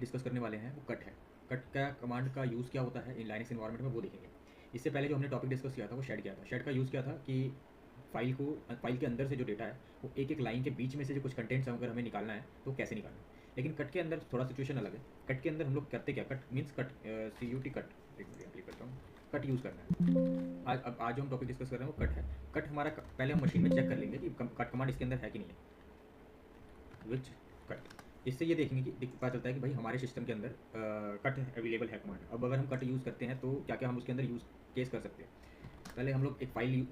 Discuss करने वाले हैं वो कट है। कट का कमांड का यूज़ क्या होता है इन लाइनक्स इन्वायरमेंट में वो देखेंगे। इससे पहले जो हमने टॉपिक डिस्कस किया था वो शेड किया था। शेड का यूज़ क्या था कि फाइल के अंदर से जो डेटा है वो एक एक लाइन के बीच में से जो कुछ कंटेंट्स अगर हमें निकालना है तो कैसे निकालना है। लेकिन कट के अंदर थोड़ा सिचुएशन अलग है। कट के अंदर हम लोग करते क्या, cut means cut CUT cut, click करता हूँ, कट यूज़ करना है। आज जो हम टॉपिक डिस्कस कर रहे हैं वो कट है। कट हमारा पहले हम मशीन में चेक कर लेंगे कि कट कमांड इसके अंदर है कि नहीं है, विच कट। इससे ये देखेंगे कि पता चलता है कि भाई हमारे सिस्टम के अंदर कट अवेलेबल है कमांड। अब अगर हम कट यूज़ करते हैं तो क्या क्या हम उसके अंदर यूज़ केस कर सकते हैं। पहले हम लोग एक फाइल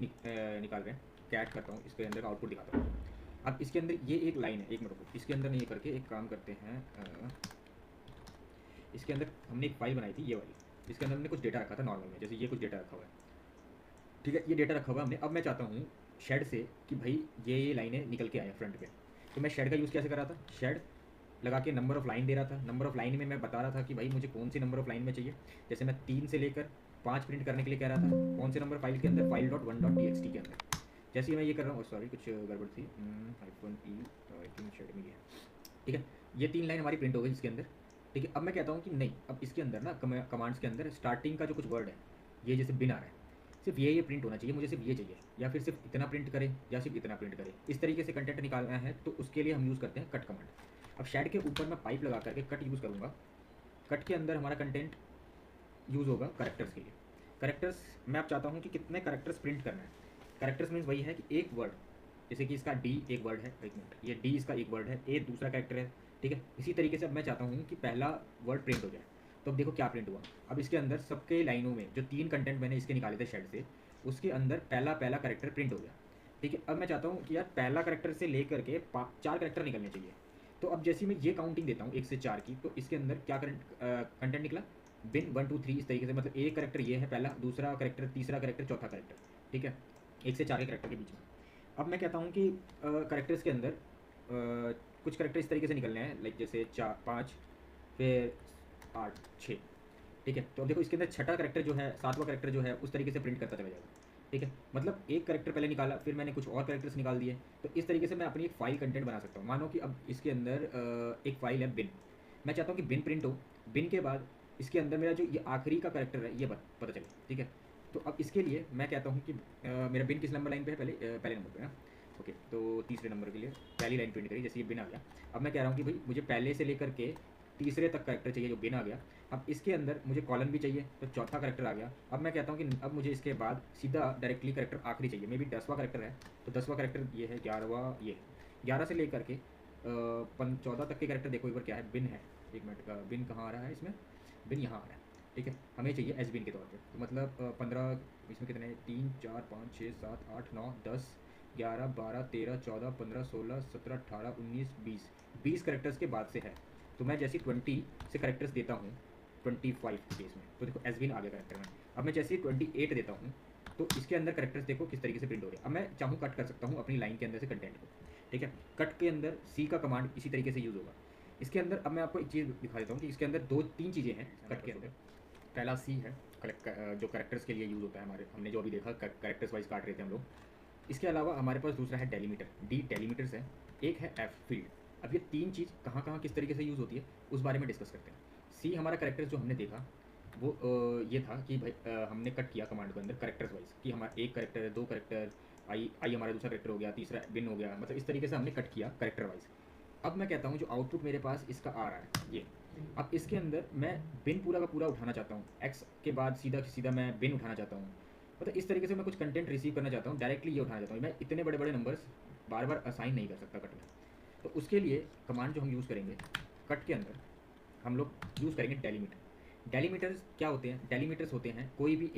निकाल रहे हैं, कैट करता हूँ, इसके अंदर आउटपुट दिखाता हूँ। अब इसके अंदर ये एक लाइन है, एक मिनट, इसके अंदर नहीं करके एक काम करते हैं। इसके अंदर हमने एक फाइल बनाई थी ये वाली, इसके अंदर हमने कुछ डेटा रखा था नॉर्मल में, जैसे ये कुछ डेटा रखा हुआ है, ठीक है, ये डेटा रखा हुआ है हमने। अब मैं चाहता हूँ शेड से कि भाई ये लाइनें निकल के आए फ्रंट पे। तो मैं शेड का यूज़ कैसे कर रहा था, शेड लगा के नंबर ऑफ़ लाइन दे रहा था। नंबर ऑफ़ लाइन में मैं बता रहा था कि भाई मुझे कौन सी नंबर ऑफ़ लाइन में चाहिए। जैसे मैं 3 से लेकर 5 प्रिंट करने के लिए कह रहा था, कौन से नंबर फाइल के अंदर, file.1.txt के अंदर। जैसे ही मैं ये कर रहा हूँ, सॉरी कुछ गड़बड़ थी, -e शेड में ये, ठीक है, ये 3 लाइन हमारी प्रिंट हो गई इसके अंदर। ठीक है, अब मैं कहता हूँ कि नहीं, अब इसके अंदर ना कमांड्स के अंदर स्टार्टिंग का जो कुछ वर्ड है, ये जैसे बिन आ रहा है, सिर्फ ये प्रिंट होना चाहिए, मुझे सिर्फ ये चाहिए, या फिर सिर्फ इतना प्रिंट करे या सिर्फ इतना प्रिंट करे। इस तरीके से कंटेंट निकालना है तो उसके लिए हम यूज़ करते हैं कट कमांड। अब शेड के ऊपर मैं पाइप लगा करके कट यूज़ करूँगा। कट के अंदर हमारा कंटेंट यूज़ होगा करेक्टर्स के लिए। करेक्टर्स मैं आप चाहता हूँ कि कितने करेक्टर्स प्रिंट करना है। करेक्टर्स मीन्स वही है कि एक वर्ड, जैसे कि इसका डी एक वर्ड है, एक मिनट, ये डी इसका एक वर्ड है, ए दूसरा कैरेक्टर है, ठीक है। इसी तरीके से अब मैं चाहता हूँ कि पहला वर्ड प्रिंट हो जाए। तो अब देखो क्या प्रिंट हुआ। अब इसके अंदर सबके लाइनों में जो 3 कंटेंट मैंने इसके निकाले थे शेड से, उसके अंदर पहला करेक्टर प्रिंट हो गया, ठीक है। अब मैं चाहता हूँ कि यार पहला करेक्टर से लेकर के 4 करेक्टर निकलने चाहिए। तो अब जैसे मैं ये काउंटिंग देता हूँ 1 से 4 की, तो इसके अंदर क्या कंटेंट निकला, बिन 1 2 3, इस तरीके से, मतलब एक करेक्टर ये है पहला, दूसरा करेक्टर, तीसरा करेक्टर, चौथा करेक्टर, ठीक है, 1 से 4 के करेक्टर के बीच में। अब मैं कहता हूँ कि करेक्टर्स के अंदर कुछ करेक्टर इस तरीके से निकलने हैं, लाइक जैसे 4 5 फिर 8 6, ठीक है। तो अब देखो इसके अंदर छठा करेक्टर जो है, 7वां करेक्टर जो है, उस तरीके से प्रिंट करता चला जाएगा, ठीक है। मतलब एक करेक्टर पहले निकाला, फिर मैंने कुछ और करेक्टर्स निकाल दिए। तो इस तरीके से मैं अपनी एक फाइल कंटेंट बना सकता हूँ। मानो कि अब इसके अंदर एक फाइल है बिन, मैं चाहता हूँ कि बिन प्रिंट हो। बिन के बाद इसके अंदर मेरा जो ये आखिरी का करेक्टर है ये पता चले, ठीक है। तो अब इसके लिए मैं कहता हूँ कि मेरा बिन किस नंबर लाइन पे है, पहले नंबर पे ना, ओके। तो तीसरे नंबर के लिए पहली लाइन प्रिंट करी, जैसे ये बिन आ गया। अब मैं कह रहा हूँ कि भाई मुझे पहले से लेकर के तीसरे तक करेक्टर चाहिए जो बिन आ गया। अब इसके अंदर मुझे कॉलन भी चाहिए, तो चौथा करेक्टर आ गया। अब मैं कहता हूँ कि अब मुझे इसके बाद सीधा डायरेक्टली करेक्टर आखिरी चाहिए, मे बी 10वां करेक्टर है, तो 10वां करेक्टर ये है, 11वां ये है। 11 से लेकर के 14 तक के करेक्टर देखो एक बार क्या है, बिन है, एक मिनट का, बिन कहाँ आ रहा है, इसमें बिन यहाँ आ रहा है, ठीक है। हमें चाहिए एस बिन के तौर पे, तो मतलब 15, इसमें कितने, 3 4 5 6 7 8 9 10 11 12 13 14 15 16 17 18 19 20, 20 करेक्टर्स के बाद से है। तो मैं जैसे 20 से करेक्टर्स देता हूँ 25 केस में, तो देखो एस बिन आ गया करेक्टर में। अब मैं जैसे 28 देता हूँ तो इसके अंदर करेक्टर्स देखो किस तरीके से प्रिंट हो रहे हैं। अब मैं चाहूँ कट कर सकता हूँ अपनी लाइन के अंदर से कंटेंट को, ठीक है। कट के अंदर सी का कमांड इसी तरीके से यूज़ होगा। इसके अंदर अब मैं आपको एक चीज़ दिखा देता हूँ कि इसके अंदर 2-3 चीज़ें हैं कट के अंदर। पहला सी है, जो करेक्टर्स के लिए यूज़ होता है हमारे, हमने जो अभी देखा करेक्टर्स वाइज काट रहे थे हम लोग। इसके अलावा हमारे पास दूसरा है डेलीमीटर, डी डेलीमीटर्स है, एक है एफ फील्ड। अब ये 3 चीज़ कहाँ कहाँ किस तरीके से यूज़ होती है उस बारे में डिस्कस करते हैं। सी हमारा करेक्टर्स जो हमने देखा वो ये था कि भाई हमने कट किया कमांड के अंदर करेक्टर्स वाइज कि हमारा एक करेक्टर है, 2 करेक्टर, आई हमारा दूसरा करेक्टर हो गया, तीसरा बिन हो गया, मतलब इस तरीके से हमने कट किया करेक्टर वाइज। अब मैं कहता हूँ जो आउटपुट मेरे पास इसका आ रहा है ये, अब इसके अंदर मैं बिन पूरा का पूरा उठाना चाहता हूँ, एक्स के बाद सीधा सीधा मैं बिन उठाना चाहता हूँ, मतलब इस तरीके से मैं कुछ कंटेंट रिसीव करना चाहता हूँ, डायरेक्टली ये उठाना चाहता हूँ। मैं इतने बड़े बड़े नंबर्स बार बार असाइन नहीं कर सकता कट में। तो उसके लिए कमांड जो हम यूज़ करेंगे कट के अंदर, हम लोग यूज़ करेंगे डेलीमीटर। डेलीमीटर्स क्या होते हैं, डेलीमीटर्स होते हैं कोई भी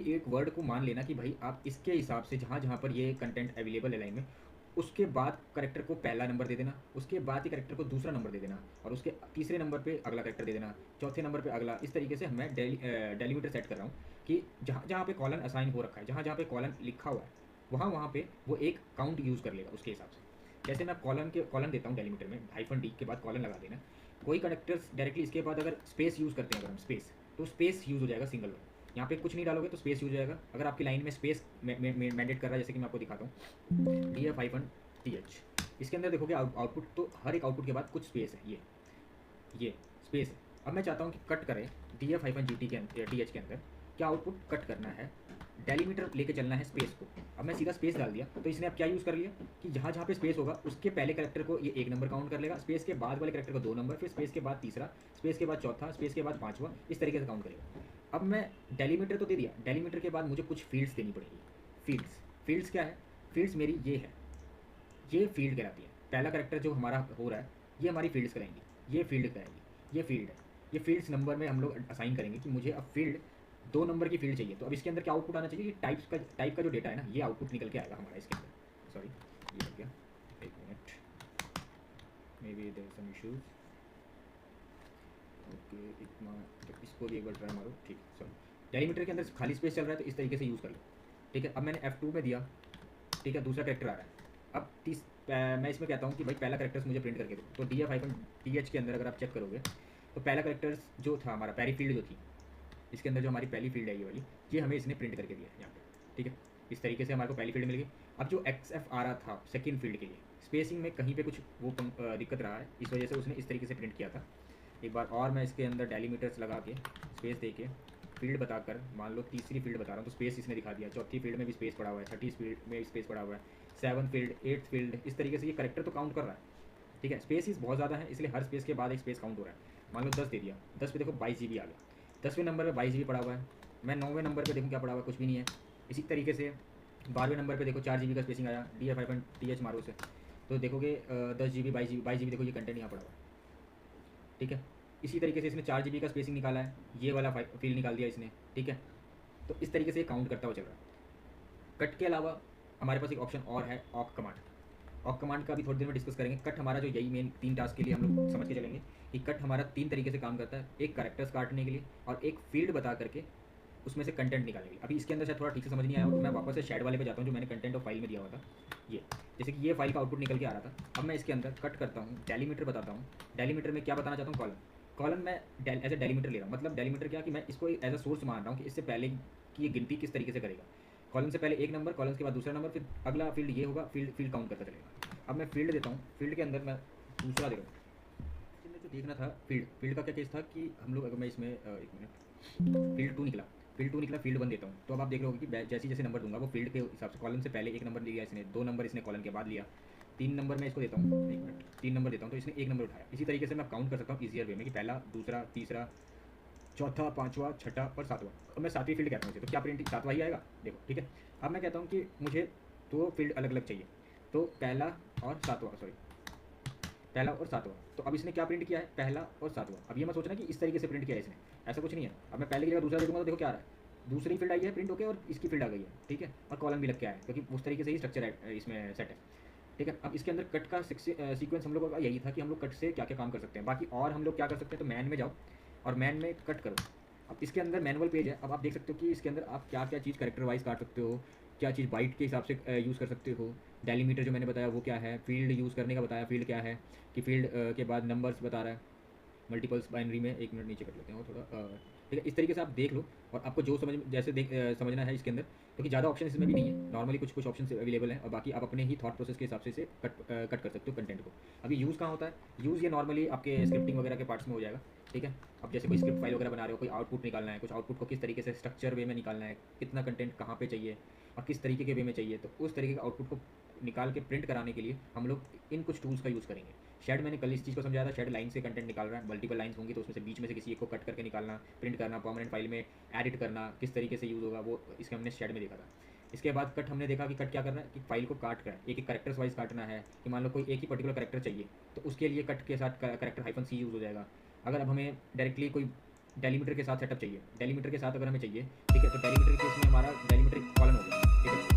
एक वर्ड को मान लेना कि भाई आप इसके हिसाब से जहाँ जहाँ पर ये कंटेंट अवेलेबल है लाइन में, उसके बाद करेक्टर को पहला नंबर दे देना, उसके बाद ही करेक्टर को दूसरा नंबर दे देना, और उसके तीसरे नंबर पे अगला करेक्टर दे देना, चौथे नंबर पे अगला। इस तरीके से मैं डेलीमीटर सेट कर रहा हूँ कि जहाँ जहाँ पे कॉलन असाइन हो रखा है, जहाँ जहाँ पे कॉलन लिखा हुआ है, वहाँ वहाँ पे वो एक काउंट यूज़ कर लेगा उसके हिसाब से। जैसे मैं कॉलन देता हूँ डेलीमीटर में, -d के बाद कॉलन लगा देना। कोई करेक्टर्स डायरेक्टली इसके बाद अगर स्पेस यूज़ करते हैं, अगर हम स्पेस, तो स्पेस यूज़ हो जाएगा सिंगल वर्ड। यहाँ पे कुछ नहीं डालोगे तो स्पेस यूज हो जाएगा। अगर आपकी लाइन में स्पेस मैंडेट कर रहा है, जैसे कि मैं आपको दिखाता हूँ DF-TH, इसके अंदर देखोगे आउटपुट, तो हर एक आउटपुट के बाद कुछ स्पेस है, ये ये स्पेस है। अब मैं चाहता हूँ कि कट करें df-gt के th के अंदर क्या आउटपुट कट करना है, डेलीमीटर लेके चलना है स्पेस को। अब मैं सीधा स्पेस डाल दिया तो इसने अब क्या यूज़ कर लिया कि जहाँ जहाँ पे स्पेस होगा उसके पहले कैरेक्टर को ये 1 नंबर काउंट कर लेगा, स्पेस के बाद वाले कैरेक्टर को 2 नंबर, फिर स्पेस के बाद तीसरा, स्पेस के बाद चौथा, स्पेस के बाद पाँचवा, इस तरीके से काउंट करेगा। अब मैं डेलीमीटर तो दे दिया, डेलीमीटर के बाद मुझे कुछ फील्ड्स देनी पड़ेगी। फील्ड्स क्या है? फील्ड्स मेरी ये है, ये फील्ड कहलाती है। पहला कैरेक्टर जो हमारा हो रहा है ये हमारी फील्ड्स कराएंगी, ये फील्ड कराएंगी, ये फील्ड है। ये फील्ड्स नंबर में हम लोग असाइन करेंगे कि मुझे अब फील्ड 2 नंबर की फील्ड चाहिए। तो अब इसके अंदर क्या आउटपुट आना चाहिए कि टाइप का जो डेटा है ना, ये आउटपुट निकल के आएगा हमारा इसके अंदर। सॉरी, ये हो गया, एक minute, may be there some issues. Okay, इतना तो इसको भी एक बार ट्राई मारो, ठीक। सॉरी, डेलीमीटर के अंदर खाली स्पेस चल रहा है तो इस तरीके से यूज़ कर लो, ठीक है। अब मैंने F2 में दिया, ठीक है, दूसरा कैरेक्टर आ रहा है। अब मैं इसमें कहता हूँ कि भाई पहला कैरेक्टर्स मुझे प्रिंट करके दो। तो df-th के अंदर अगर आप चेक करोगे तो पहला कैरेक्टर्स जो था हमारा, पहली फील्ड जो थी इसके अंदर, जो हमारी पहली फील्ड है ये वाली, ये हमें इसने प्रिंट करके दिया है यहाँ पे, ठीक है। इस तरीके से हमारे को पहली फील्ड मिल गई। अब जो XF आ रहा था सेकेंड फील्ड के लिए, स्पेसिंग में कहीं पे कुछ वो दिक्कत रहा है, इस वजह से उसने इस तरीके से प्रिंट किया था। एक बार और मैं इसके अंदर डेलीमीटर्स लगा के स्पेस दे के फील्ड बताकर, मान लो तीसरी फील्ड बता रहा हूँ तो स्पेस इसने दिखा दिया, चौथी फील्ड में भी स्पेस पड़ा हुआ है, 30 फील्ड में स्पेस पड़ा हुआ है, 7th फील्ड, 8th फील्ड, इस तरीके से ये करेक्टर तो काउंट कर रहा है, ठीक है। स्पेस बहुत ज़्यादा है इसलिए हर स्पेस के बाद एक स्पेस काउंट हो रहा है। मान लो 10 दे दिया, 10 पे देखो 22 GB आ गया, 10वें नंबर पे 22 GB पड़ा हुआ है। मैं 9वें नंबर पे देखूँ क्या पड़ा हुआ है, कुछ भी नहीं है। इसी तरीके से 12वें नंबर पे देखो 4 GB का स्पेसिंग आया, df-th मारो से तो देखोगे 10 GB, 22 GB देखो ये कंटेंट यहाँ पड़ा हुआ है, ठीक है। इसी तरीके से इसने 4 GB का स्पेसिंग निकाला है, ये वाला फील्ड निकाल दिया इसने, ठीक है। तो इस तरीके से काउंट करता हुआ चल रहा है। कट के अलावा हमारे पास एक ऑप्शन और है, ऑक कमांड। ऑक कमांड का भी थोड़ी देर में डिस्कस करेंगे। कट हमारा जो यही मेन 3 टास्क के लिए हम लोग समझ के चलेंगे कि कट हमारा 3 तरीके से काम करता है, एक कैरेक्टर्स काटने के लिए और एक फील्ड बता करके उसमें से कंटेंट निकालने के लिए। अभी इसके अंदर शायद थोड़ा ठीक से समझ नहीं आया तो मैं वापस से शेड वाले पे जाता हूँ जो मैंने कंटेंट ऑफ फाइल में दिया हुआ था। ये जैसे कि ये फाइल का आउटपुट निकल के आ रहा था, अब मैं इसके अंदर कट करता हूँ, डेलीमीटर बताता हूँ। डेलीमीटर में क्या बताना चाहता हूँ, कॉलम मैं एज ए डेलीमीटर ले रहा हूँ। मतलब डेलीमीटर क्या कि मैं इसको एज अ सोर्स मान रहा हूँ कि इससे पहले की ये गिनती किस तरीके से करेगा। कॉलम से पहले 1 नंबर, कॉलम के बाद दूसरा नंबर, फिर अगला फील्ड ये होगा, फील्ड काउंट करता चलेगा। अब मैं फील्ड देता हूँ, फील्ड के अंदर मैं दूसरा दे रहा हूँ। इसमें जो देखना था फील्ड का क्या केस था कि हम लोग, अगर मैं इसमें एक मिनट, फील्ड 2 निकला, फील्ड 1 देता हूँ तो अब आप देख रहे हो कि जैसे जैसे नंबर दूंगा वो फील्ड के हिसाब से, कॉलम से पहले 1 नंबर लिया इसने, 2 नंबर इसने कॉलम के बाद लिया, 3 नंबर मैं इसको देता हूँ, 1 मिनट, 3 नंबर देता हूँ तो इसने 1 नंबर उठाया। इसी तरीके से मैं काउंट कर सकता हूँ ईजियर वे में कि पहला, दूसरा, तीसरा, चौथा, पाँचवा, छठा और सातवां। अब मैं 7वीं फील्ड कहता हूँ तो क्या प्रिंट 7वां ही आएगा, देखो, ठीक है। अब मैं कहता हूँ कि मुझे 2 फील्ड अलग अलग चाहिए, तो पहला और सातवां। तो अब इसने क्या प्रिंट किया है, पहला और सातवां। अब ये मैं सोचना कि इस तरीके से प्रिंट किया है इसने, ऐसा कुछ नहीं है। अब मैं पहले की जगह दूसरा दे दूँगा तो देखो क्या आ रहा है, दूसरी फील्ड आई है प्रिंट होकर और इसकी फील्ड आ गई है, ठीक है। और कॉलम भी लग के आया है क्योंकि उस तरीके से ही स्ट्रक्चर है इसमें सेट है, ठीक है। अब इसके अंदर कट का सीक्वेंस हम लोगों का यही था कि हम लोग कट से क्या क्या काम कर सकते हैं। बाकी और हम लोग क्या कर सकते हैं, तो मैन में जाओ और मैन में कट करो। अब इसके अंदर मैनुअल पेज है। अब आप देख सकते हो कि इसके अंदर आप क्या क्या चीज़ कैरेक्टर वाइज काट सकते हो, क्या चीज़ बाइट के हिसाब से यूज़ कर सकते हो। डेलीमीटर जो मैंने बताया वो क्या है, फील्ड यूज़ करने का बताया, फील्ड क्या है कि फील्ड के बाद नंबर्स बता रहा है, मल्टीपल्स बाइनरी में। 1 मिनट नीचे कर लेते हैं वो थोड़ा, ठीक है। इस तरीके से आप देख लो और आपको जो समझना है इसके अंदर, क्योंकि ज़्यादा ऑप्शन इसमें भी नहीं है, नॉर्मली कुछ ऑप्शन अवेलेबल हैं और बाकी आप अपने ही थॉट प्रोसेस के हिसाब से कट कर सकते हो कंटेंट को। अभी यूज़ कहाँ होता है, यूज़ ये नॉर्मली आपके स्क्रिप्टिंग वगैरह के पार्ट्स में हो जाएगा, ठीक है। अब जैसे कोई स्क्रिप्ट फाइल वगैरह बना रहे हो, कोई आउटपुट निकालना है, कुछ आउटपुट को किस तरीके से स्ट्रक्चर वे में निकालना है, कितना कंटेंट कहाँ पे चाहिए और किस तरीके के वे में चाहिए, तो उस तरीके के आउटपुट को निकाल के प्रिंट कराने के लिए हम लोग इन कुछ टूल्स का यूज़ करेंगे। शेड मैंने कल इस चीज़ को समझाया था, शेड लाइन से कंटेंट निकाल रहा है, मल्टीपल लाइंस होंगी तो उसमें से बीच में से किसी एक को कट करके निकालना, प्रिंट करना, परमानेंट फाइल में एडिट करना, किस तरीके से यूज़ होगा वो इसके हमने शेड में देखा था। इसके बाद कट हमने देखा कि कट क्या करना है कि फाइल को काट कर एक कैरेक्टर्स वाइज काटना है, कि मान लो कोई एक ही पर्टिकुलर कैरेक्टर चाहिए तो उसके लिए कट के साथ कैरेक्टर -c यूज़ हो जाएगा। अगर अब हमें डायरेक्टली कोई डेलीमीटर के साथ सेटअप चाहिए, डेलीमीटर के साथ अगर हमें चाहिए, ठीक है, तो डेलीमीटर के केस में हमारा डेलीमीटर कॉलम हो गया, ठीक है।